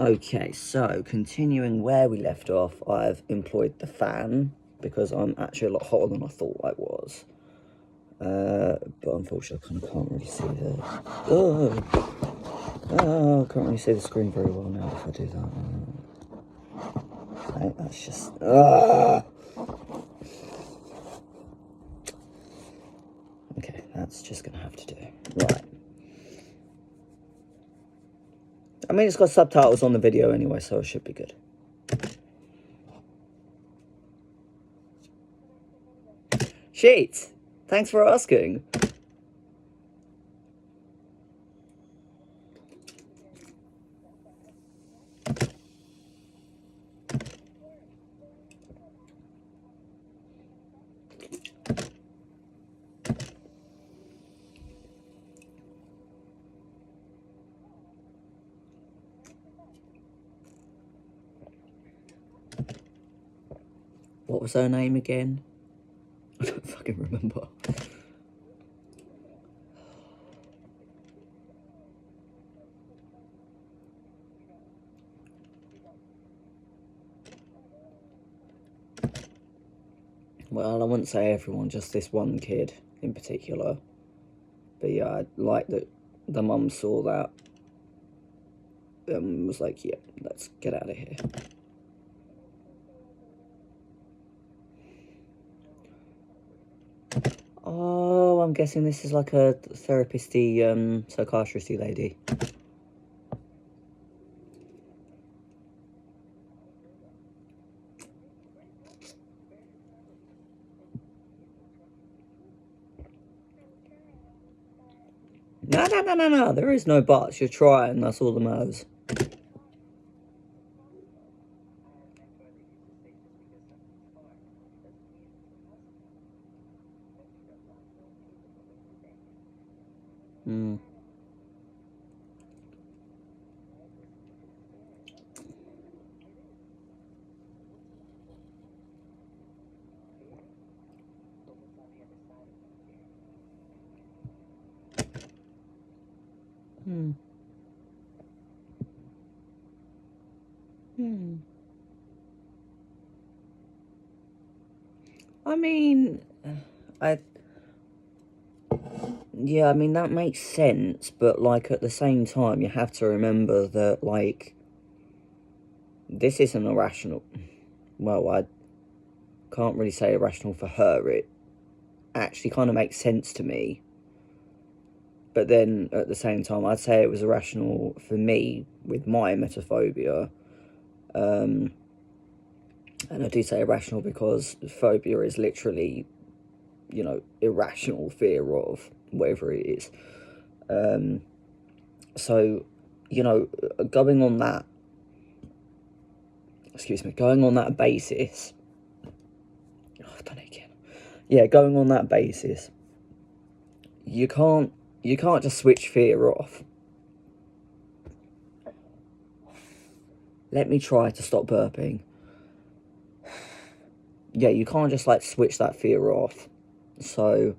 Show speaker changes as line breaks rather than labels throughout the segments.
Okay, so continuing where we left off, I've employed the fan because I'm actually a lot hotter than I thought I was. But unfortunately, I kind of can't really see the. I can't really see the screen very well now if I do that. Okay, that's just. Okay, that's just gonna have to do. Right. I mean, it's got subtitles on the video anyway, so it should be good. Sheet! Thanks for asking. What was her name again? I don't fucking remember. Well, I wouldn't say everyone, just this one kid in particular. But yeah, I like that the mum saw that and was like, yeah, let's get out of here. Oh, I'm guessing this is like a therapist-y, psychiatrist-y lady. No, there is no buts. You're trying, that's all that matters. Hmm. Hmm. Hmm. I mean, yeah, I mean, that makes sense, but, like, at the same time, you have to remember that, like, this isn't irrational. Well, I can't really say irrational for her. It actually kind of makes sense to me. But then, at the same time, I'd say it was irrational for me with my emetophobia. And I do say irrational because phobia is literally, you know, irrational fear of whatever it is. So, you know, going on that, going on that basis, I've done it again. Yeah, going on that basis, you can't just switch fear off. Let me try to stop burping. Yeah, you can't just, like, switch that fear off. So,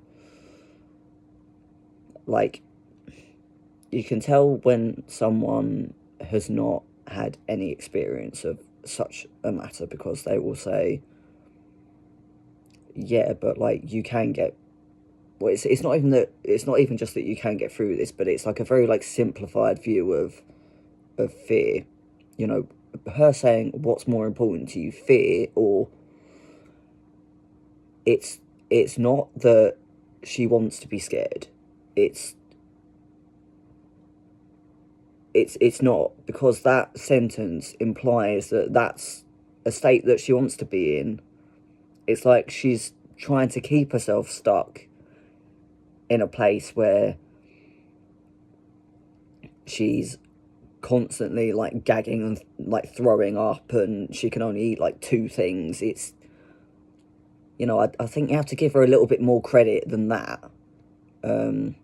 like, you can tell when someone has not had any experience of such a matter because they will say, yeah, but, like, you can get, well, it's not even that, it's not even just that you can get through this, but it's like a very, like, simplified view of fear. You know, her saying, what's more important to you, fear, or it's not that she wants to be scared. It's not, because that sentence implies that that's a state that she wants to be in. It's like she's trying to keep herself stuck in a place where she's constantly, like, gagging and, like, throwing up, and she can only eat, like, 2 things. It's, you know, I think you have to give her a little bit more credit than that. But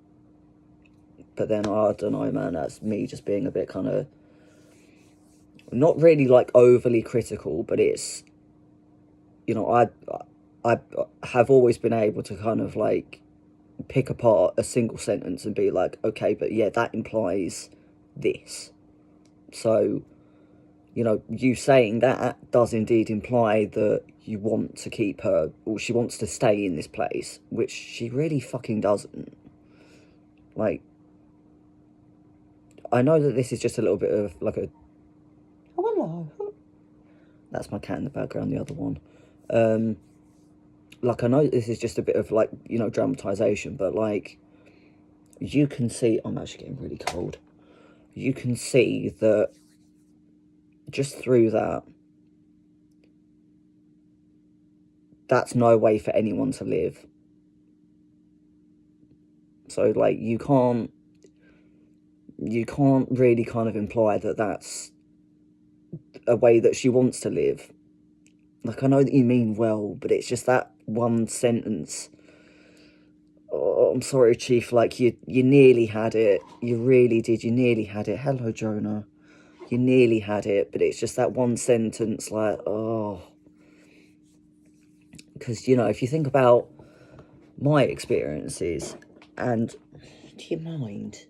then, I don't know, man, that's me just being a bit kind of, not really, like, overly critical, but it's, you know, I have always been able to kind of, like, pick apart a single sentence and be like, okay, but yeah, that implies this. So, you know, you saying that does indeed imply that you want to keep her, or she wants to stay in this place, which she really fucking doesn't. Like, I know that this is just a little bit of, like, a... Oh, hello. That's my cat in the background, the other one. Like, I know this is just a bit of, like, you know, dramatization, but, like, you can see... I'm actually getting really cold. You can see that just through that, that's no way for anyone to live. So, like, you can't really kind of imply that that's a way that she wants to live. Like, I know that you mean well, but it's just that one sentence. Oh, I'm sorry, Chief, like, you nearly had it. You really did, you nearly had it. Hello, Jonah. You nearly had it, but it's just that one sentence, like, oh. Because, you know, if you think about my experiences, and... Do you mind?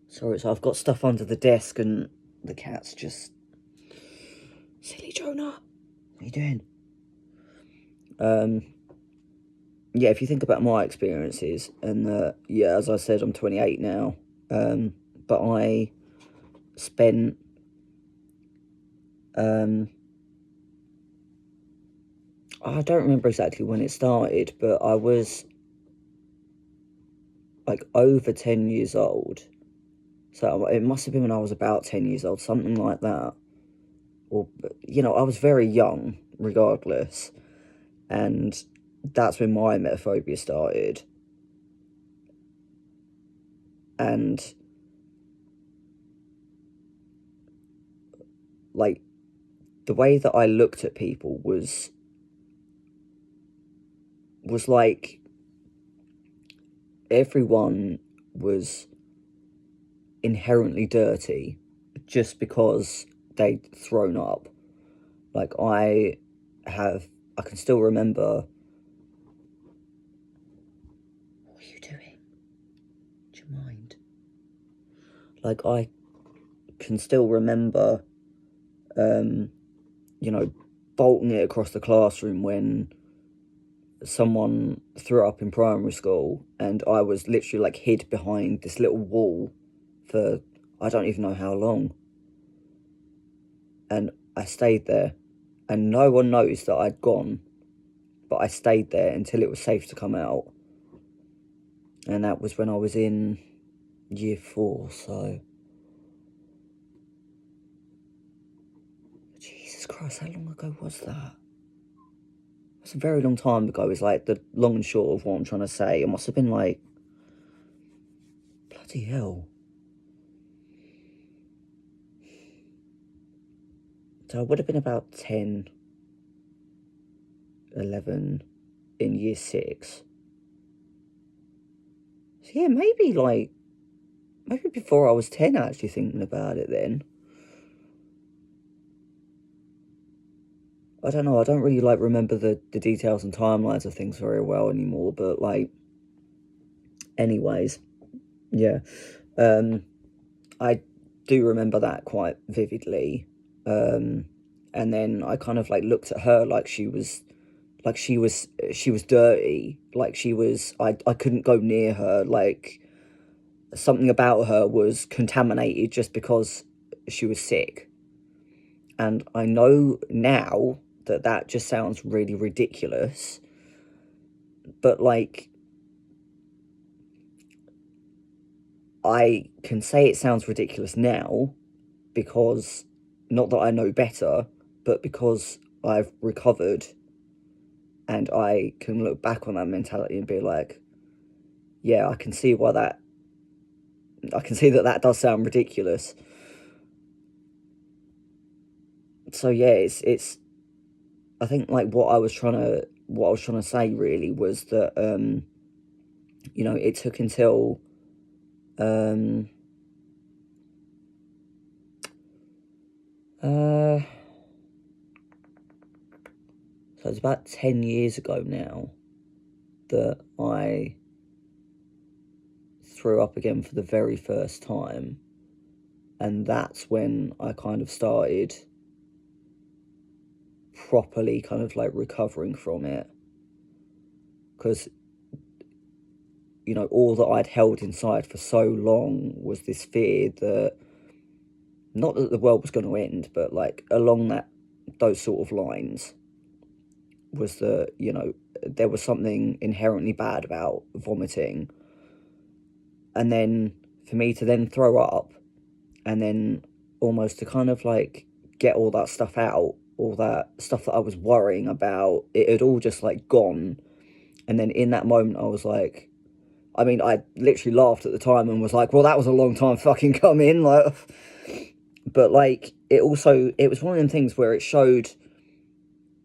Sorry, so I've got stuff under the desk, and the cat's just... Silly Jonah. What are you doing? Yeah, if you think about my experiences, and yeah, as I said, I'm 28 now, but I spent, I don't remember exactly when it started, but I was, like, over 10 years old, so it must have been when I was about 10 years old, something like that, or, you know, I was very young, regardless, and that's when my emetophobia started, and, like, the way that I looked at people was like everyone was inherently dirty just because they'd thrown up. Like, I can still remember... What are you doing? Do you mind? Like, I can still remember, you know, bolting it across the classroom when someone threw up in primary school, and I was literally, like, hid behind this little wall for I don't even know how long, and I stayed there, and no one noticed that I'd gone, but I stayed there until it was safe to come out, and that was when I was in year 4, so... Jesus Christ, how long ago was that? It's a very long time ago, is like the long and short of what I'm trying to say. It must have been like... Bloody hell. So I would have been about 10, 11 in year 6. So yeah, maybe before I was 10, actually, thinking about it then. I don't know, I don't really, like, remember the details and timelines of things very well anymore, but, like, anyways, yeah, I do remember that quite vividly, and then I kind of, like, looked at her like she was dirty, like I couldn't go near her, like, something about her was contaminated just because she was sick. And I know now that just sounds really ridiculous, but, like, I can say it sounds ridiculous now because, not that I know better, but because I've recovered and I can look back on that mentality and be like, yeah, I can see that does sound ridiculous. So yeah, it's I think, like, what I was trying to say really was that, you know, it took until, so it's about 10 years ago now that I threw up again for the very first time, and that's when I kind of started properly kind of like recovering from it, because, you know, all that I'd held inside for so long was this fear that, not that the world was going to end, but like along those sort of lines, was that, you know, there was something inherently bad about vomiting. And then for me to then throw up, and then almost to kind of like get all that stuff out, all that stuff that I was worrying about, it had all just like gone. And then in that moment I was like, I mean, I literally laughed at the time and was like, well, that was a long time fucking coming, like. But like, it was one of them things where it showed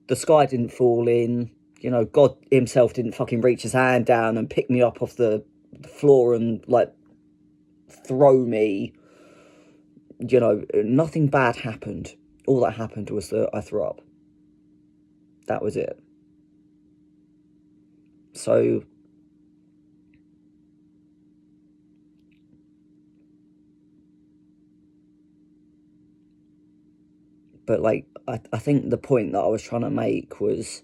the sky didn't fall in, you know, God himself didn't fucking reach his hand down and pick me up off the floor and like throw me. You know, nothing bad happened. All that happened was that I threw up. That was it. So, but like, I think the point that I was trying to make was,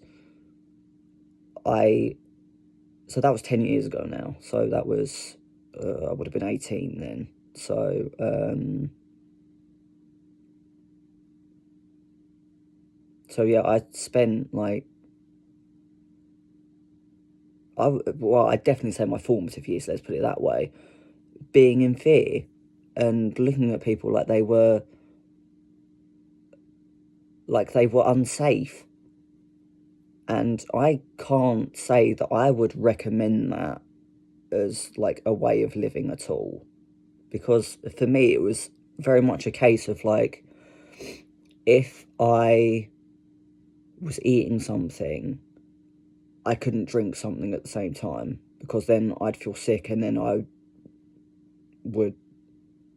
so that was 10 years ago now. So that was, I would have been 18 then. So, yeah, I spent like, I'd definitely say my formative years, let's put it that way, being in fear and looking at people like they were unsafe. And I can't say that I would recommend that as like a way of living at all, because for me it was very much a case of like, if I was eating something, I couldn't drink something at the same time, because then I'd feel sick, and then I would,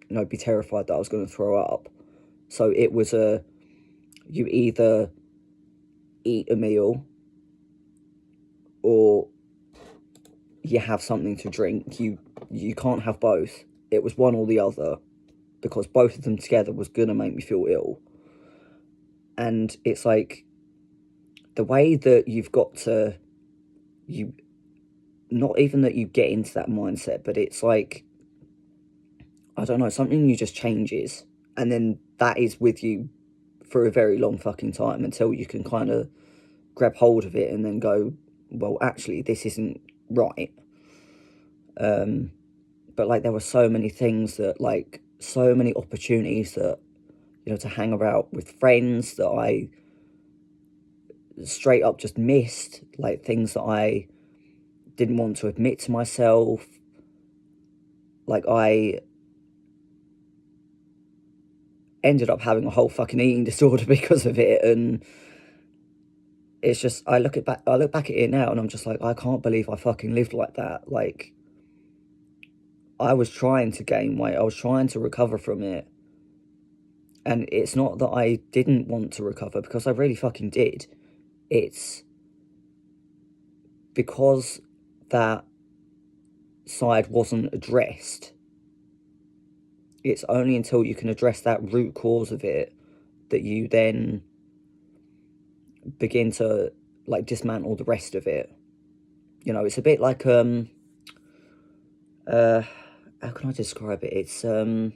you know, be terrified that I was going to throw up. So it was you either eat a meal or you have something to drink. You can't have both. It was one or the other, because both of them together was gonna make me feel ill. And it's like, the way that you've got to, not even that you get into that mindset, but it's like, I don't know, something you just changes, and then that is with you for a very long fucking time, until you can kind of grab hold of it and then go, well, actually, this isn't right. But like, there were so many things that, like, so many opportunities that, you know, to hang about with friends that I straight up just missed, like things that I didn't want to admit to myself. Like, I ended up having a whole fucking eating disorder because of it, and it's just, I look back at it now and I'm just like, I can't believe I fucking lived like that. Like, I was trying to gain weight, I was trying to recover from it, and it's not that I didn't want to recover, because I really fucking did. It's because that side wasn't addressed. It's only until you can address that root cause of it that you then begin to like dismantle the rest of it. You know, it's a bit like how can I describe it? It's I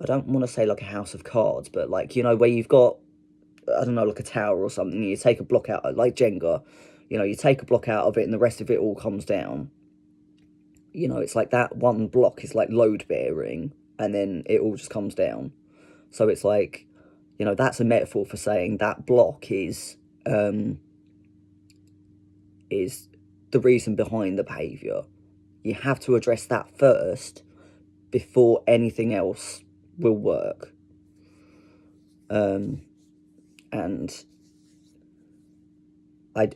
don't want to say like a house of cards, but like, you know, where you've got, I don't know, like a tower or something, you take a block out, like Jenga, you know, you take a block out of it and the rest of it all comes down. You know, it's like that one block is like load bearing, and then it all just comes down. So it's like, you know, that's a metaphor for saying that block is the reason behind the behaviour. You have to address that first before anything else will work. And I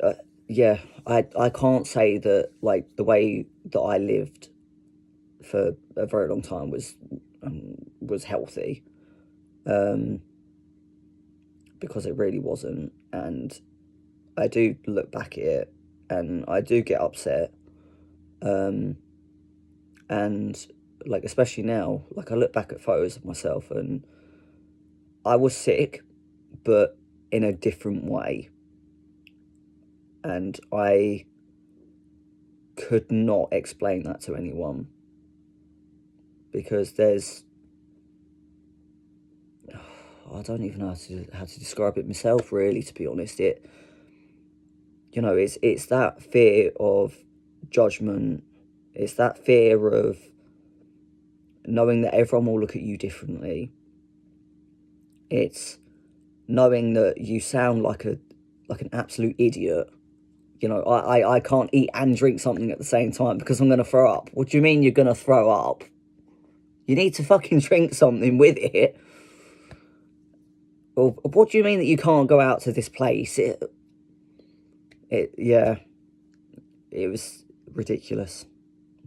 can't say that like the way that I lived for a very long time was healthy, because it really wasn't. And I do look back at it and I do get upset, and like, especially now, like, I look back at photos of myself and I was sick, but in a different way. And I could not explain that to anyone. Because there's... I don't even know how to describe it myself, really, to be honest. You know, it's that fear of judgment. It's that fear of knowing that everyone will look at you differently. It's knowing that you sound like an absolute idiot. You know, I can't eat and drink something at the same time because I'm going to throw up. What do you mean you're going to throw up? You need to fucking drink something with it. Or what do you mean that you can't go out to this place? Yeah, it was ridiculous.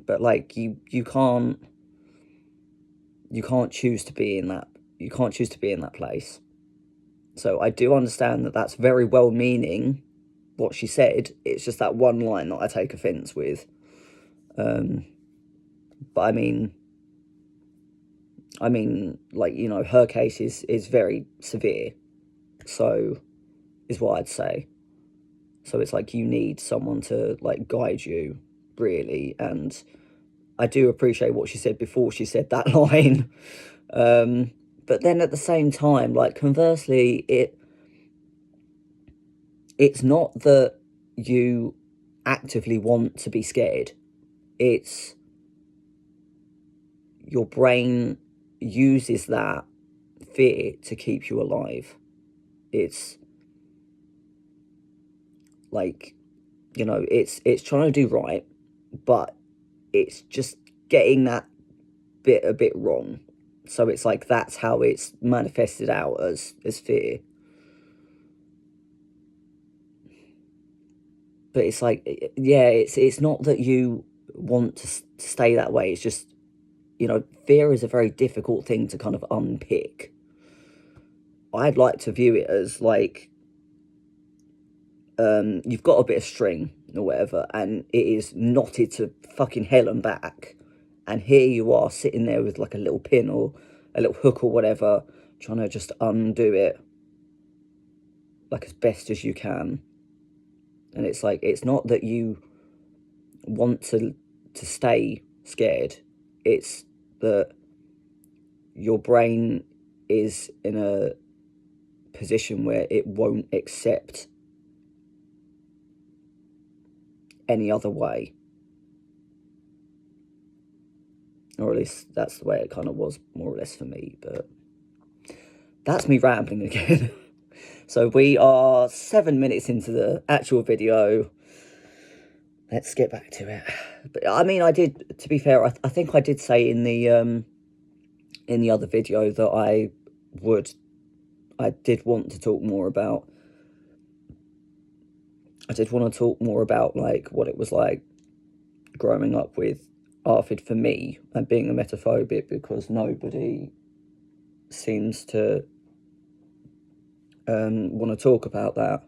But like, you can't choose to be in that. You can't choose to be in that place. So I do understand that that's very well meaning, what she said. It's just that one line that I take offence with. But I mean, like, you know, her case is very severe. So, is what I'd say. So it's like you need someone to, like, guide you, really. And I do appreciate what she said before she said that line. But then at the same time, like, conversely, it's not that you actively want to be scared. It's your brain uses that fear to keep you alive. It's like, you know, it's trying to do right, but it's just getting that bit a bit wrong. So it's like that's how it's manifested out as fear. But it's like, yeah, it's not that you want to stay that way. It's just, you know, fear is a very difficult thing to kind of unpick. I'd like to view it as like, you've got a bit of string or whatever, and it is knotted to fucking hell and back. And here you are sitting there with like a little pin or a little hook or whatever, trying to just undo it like as best as you can. And it's like, it's not that you want to stay scared. It's that your brain is in a position where it won't accept any other way. Or at least that's the way it kind of was, more or less, for me. But that's me rambling again. So we are 7 minutes into the actual video. Let's get back to it. But I mean, I did, to be fair, I think I did say in the other video that I did want to talk more about. I did want to talk more about, like, what it was like growing up with ARFID for me and being emetophobic, because nobody seems to want to talk about that,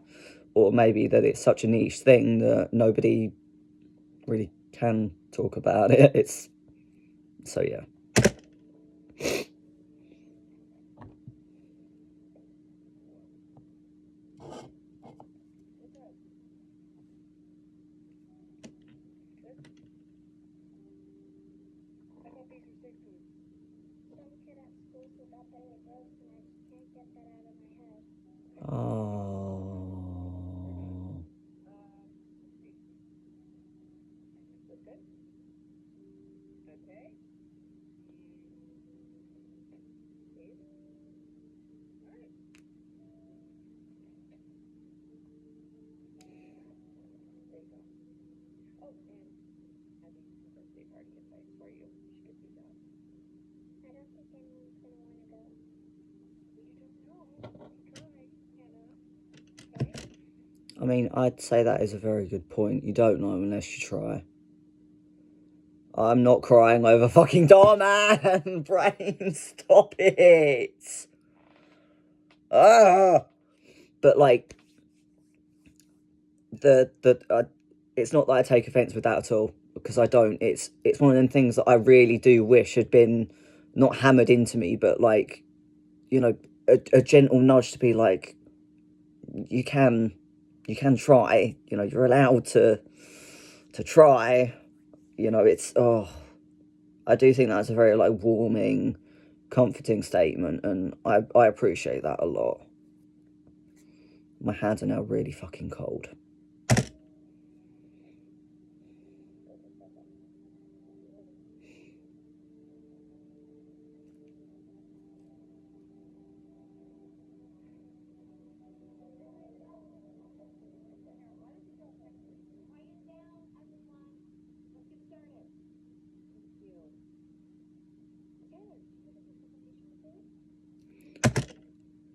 or maybe that it's such a niche thing that nobody really can talk about it. So yeah. Oh. I mean, I'd say that is a very good point. You don't know unless you try. I'm not crying over fucking Doorman! Brain, stop it! Ah! But, like, it's not that I take offence with that at all, because I don't. It's one of them things that I really do wish had been not hammered into me, but, like, you know, a gentle nudge to be like, you can try, you know, you're allowed to try, you know. It's, oh, I do think that's a very, like, warming, comforting statement, and I appreciate that a lot. My hands are now really fucking cold.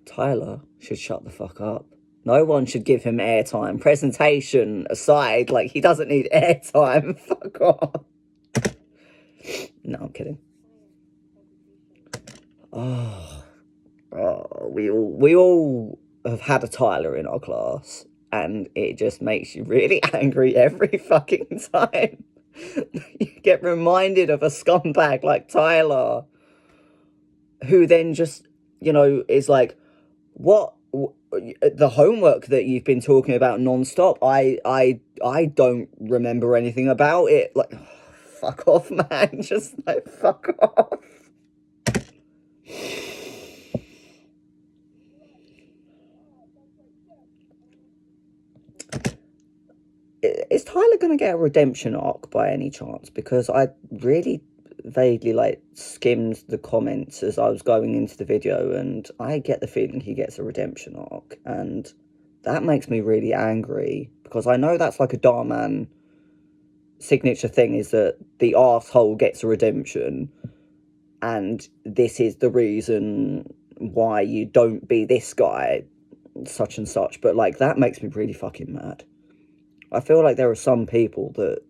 Tyler should shut the fuck up. No one should give him airtime. Presentation aside, like, he doesn't need airtime. Fuck off. No, I'm kidding. Oh, we all have had a Tyler in our class, and it just makes you really angry every fucking time. You get reminded of a scumbag like Tyler, who then just, you know, is like, what, the homework that you've been talking about non-stop, I don't remember anything about it. Like, fuck off, man. Just, like, fuck off. Is Tyler going to get a redemption arc by any chance? Because I really vaguely, like, skimmed the comments as I was going into the video, and I get the feeling he gets a redemption arc, and that makes me really angry, because I know that's like a Dhar signature thing, is that the arsehole gets a redemption, and this is the reason why you don't be this guy, such and such. But, like, that makes me really fucking mad. I feel like there are some people that,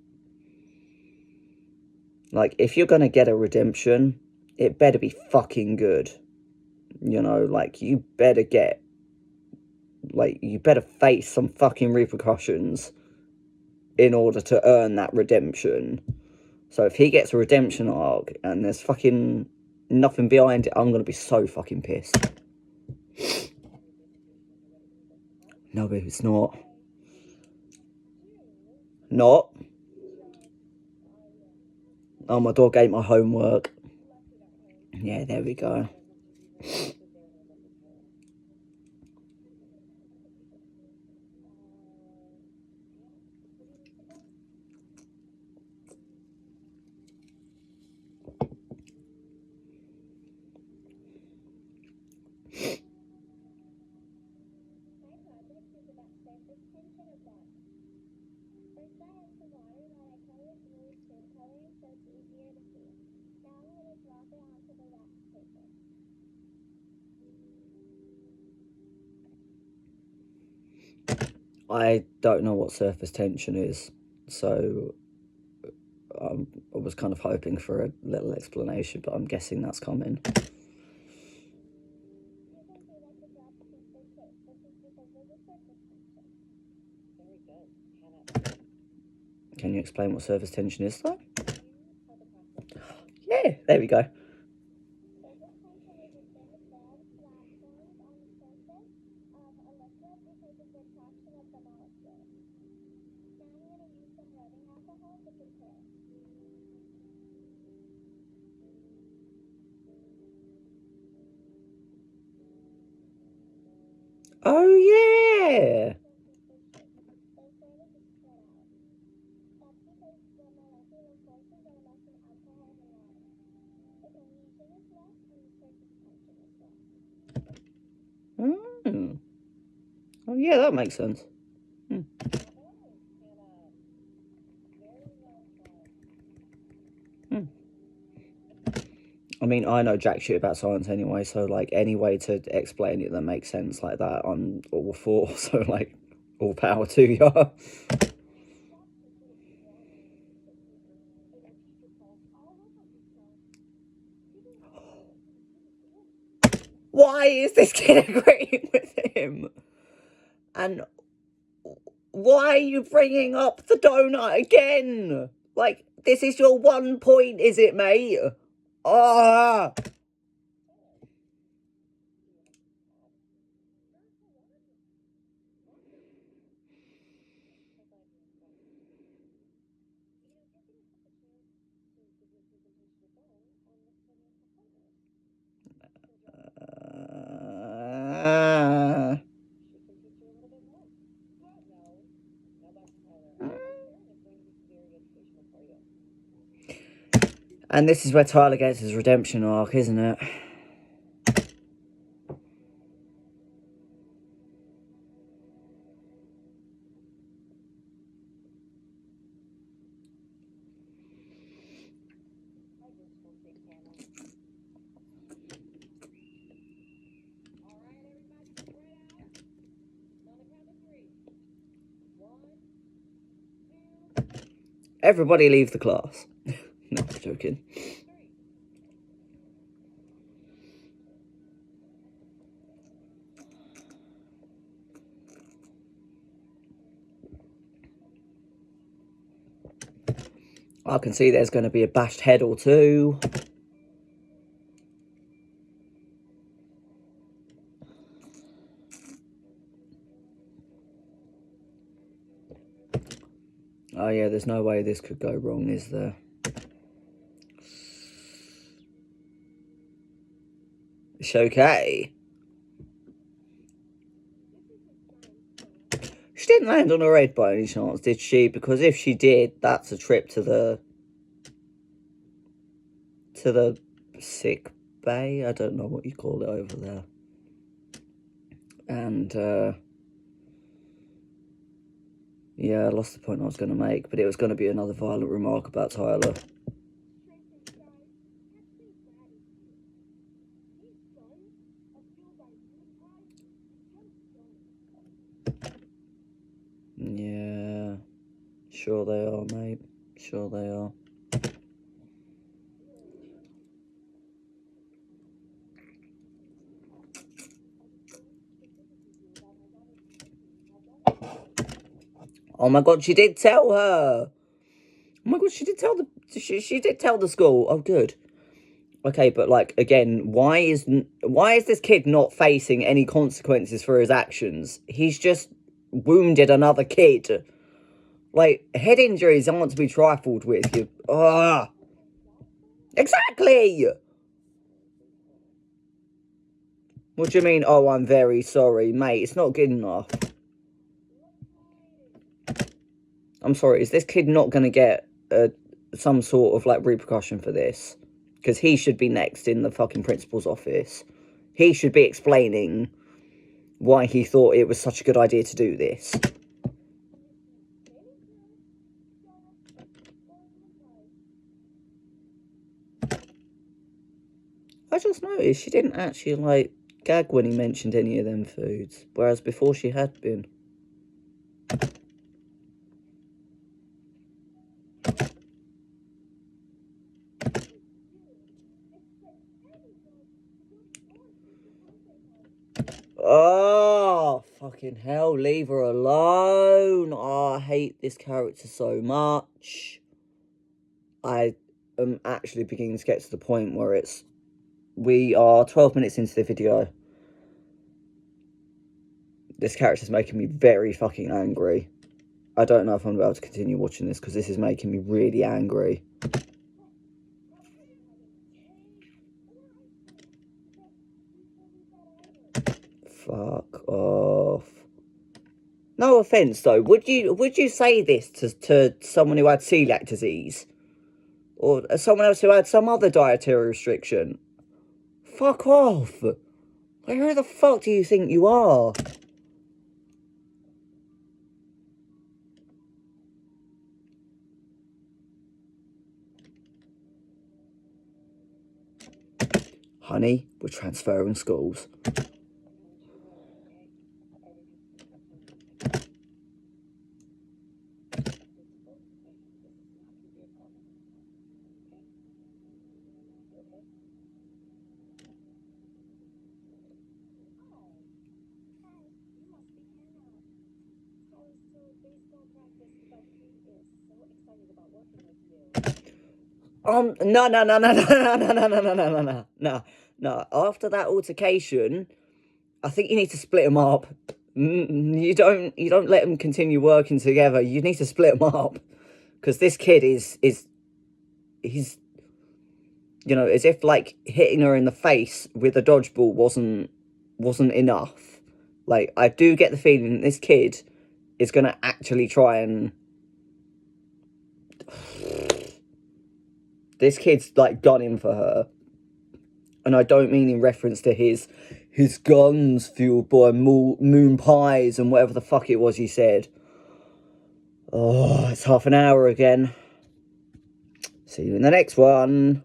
like, if you're gonna get a redemption, it better be fucking good. You know, like, you better get, like, you better face some fucking repercussions in order to earn that redemption. So if he gets a redemption arc and there's fucking nothing behind it, I'm gonna be so fucking pissed. No, but it's not. Not. Oh, my dog ate my homework. Yeah, there we go. I don't know what surface tension is, so I was kind of hoping for a little explanation, but I'm guessing that's coming. Can you explain what surface tension is, though? Yeah, there we go. Oh, yeah. Mm. Oh, yeah, that makes sense. Hmm. Hmm. I mean, I know jack shit about science anyway, so, like, any way to explain it that makes sense like that, I'm all for. So, like, all power to you. Why is this kid agreeing with him? And why are you bringing up the donut again? Like, this is your one point, is it, mate? Ah! And this is where Tyler gets his redemption arc, isn't it? Everybody leave the class. No, I'm joking. I can see there's going to be a bashed head or two. Oh yeah, there's no way this could go wrong, is there? It's okay. She didn't land on her head by any chance, did she? Because if she did, that's a trip to the sick bay. I don't know what you call it over there. And yeah, I lost the point I was going to make, but it was going to be another violent remark about Tyler. Yeah, sure they are, mate. Sure they are. Oh my god, she did tell her. Oh my god, she did tell the school. Oh, good. Okay, but like again, why is this kid not facing any consequences for his actions? He's just wounded another kid. Like, head injuries aren't to be trifled with. Exactly. What do you mean? Oh, I'm very sorry, mate. It's not good enough. I'm sorry. Is this kid not going to get some sort of like repercussion for this? Because he should be next in the fucking principal's office. He should be explaining why he thought it was such a good idea to do this. I just noticed she didn't actually, like, gag when he mentioned any of them foods, whereas before she had been. Oh, fucking hell, leave her alone. Oh, I hate this character so much. I am actually beginning to get to the point where we are 12 minutes into the video. This character's making me very fucking angry. I don't know if I'm able to continue watching this because this is making me really angry. Fuck off. No offence though, would you say this to someone who had celiac disease? Or someone else who had some other dietary restriction? Fuck off. Like, who the fuck do you think you are? Honey, we're transferring schools. No. After that altercation, I think you need to split them up. You don't let them continue working together. You need to split them up, because this kid he's, you know, as if like hitting her in the face with a dodgeball wasn't enough. Like, I do get the feeling that this kid is going to actually try and This kid's, like, gunning for her. And I don't mean in reference to his guns fueled by moon pies and whatever the fuck it was he said. Oh, it's half an hour again. See you in the next one.